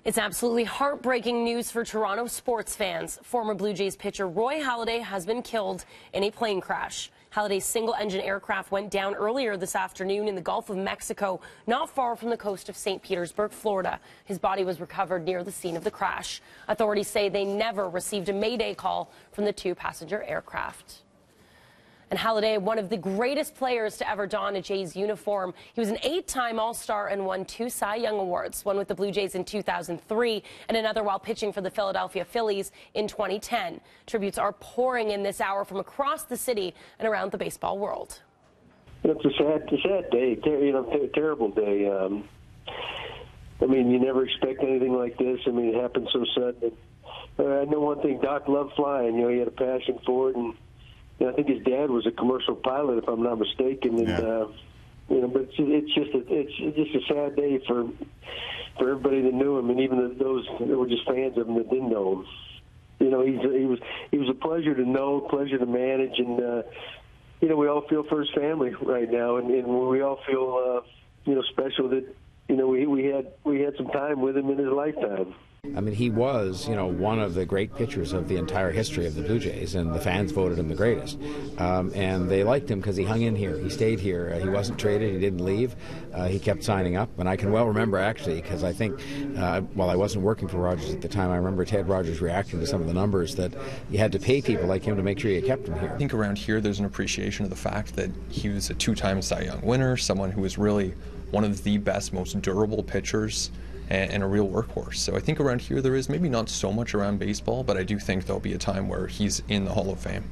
It's absolutely heartbreaking news for Toronto sports fans. Former Blue Jays pitcher Roy Halladay has been killed in a plane crash. Halladay's single-engine aircraft went down earlier this afternoon in the Gulf of Mexico, not far from the coast of St. Petersburg, Florida. His body was recovered near the scene of the crash. Authorities say they never received a mayday call from the two-passenger aircraft. And Halladay, one of the greatest players to ever don a Jays uniform. He was an 8-time All-Star and won 2 Cy Young Awards, one with the Blue Jays in 2003 and another while pitching for the Philadelphia Phillies in 2010. Tributes are pouring in this hour from across the city and around the baseball world. It's a sad day, terrible day. I mean, you never expect anything like this. I mean, it happened so sudden. I know one thing, Doc loved flying. He had a passion for it, and I think his dad was a commercial pilot, if I'm not mistaken. And but it's just a sad day for everybody that knew him, and even those that were just fans of him that didn't know him. He was a pleasure to know, pleasure to manage, and we all feel for his family right now, and we all feel special that we had some time with him in his lifetime. I mean, he was, one of the great pitchers of the entire history of the Blue Jays, and the fans voted him the greatest. And they liked him because he hung in here. He stayed here. He wasn't traded. He didn't leave. He kept signing up. And I can well remember, actually, because I think while I wasn't working for Rogers at the time, I remember Ted Rogers reacting to some of the numbers that you had to pay people like him to make sure you kept him here. I think around here there's an appreciation of the fact that he was a 2-time Cy Young winner, someone who was really one of the best, most durable pitchers, and a real workhorse. So I think around here there is maybe not so much around baseball, but I do think there'll be a time where he's in the Hall of Fame.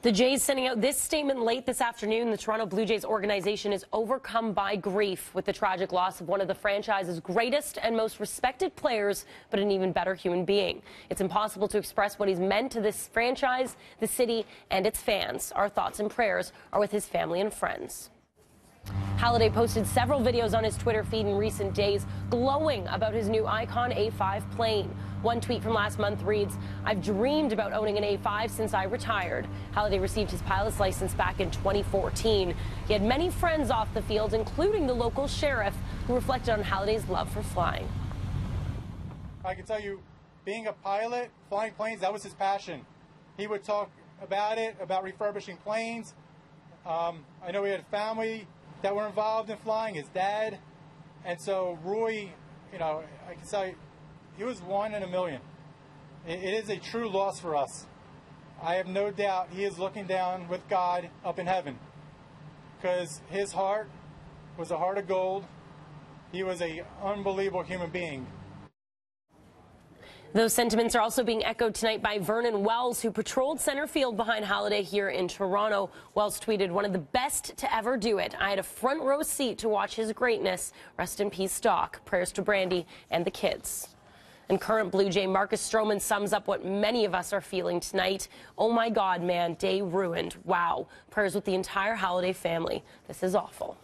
The Jays sending out this statement late this afternoon. The Toronto Blue Jays organization is overcome by grief with the tragic loss of one of the franchise's greatest and most respected players, but an even better human being. It's impossible to express what he's meant to this franchise, the city, and its fans. Our thoughts and prayers are with his family and friends. Halladay posted several videos on his Twitter feed in recent days glowing about his new Icon A5 plane. One tweet from last month reads, "I've dreamed about owning an A5 since I retired." Halladay received his pilot's license back in 2014. He had many friends off the field, including the local sheriff, who reflected on Halladay's love for flying. I can tell you, being a pilot, flying planes, that was his passion. He would talk about it, about refurbishing planes. I know he had family that were involved in flying, his dad. And so Roy, I can say he was 1 in a million. It is a true loss for us. I have no doubt he is looking down with God up in heaven, because his heart was a heart of gold. He was an unbelievable human being. Those sentiments are also being echoed tonight by Vernon Wells, who patrolled center field behind Halladay here in Toronto. Wells tweeted, "One of the best to ever do it. I had a front row seat to watch his greatness. Rest in peace, Doc. Prayers to Brandy and the kids." And current Blue Jay Marcus Stroman sums up what many of us are feeling tonight. "Oh my God, man, day ruined. Wow. Prayers with the entire Halladay family. This is awful."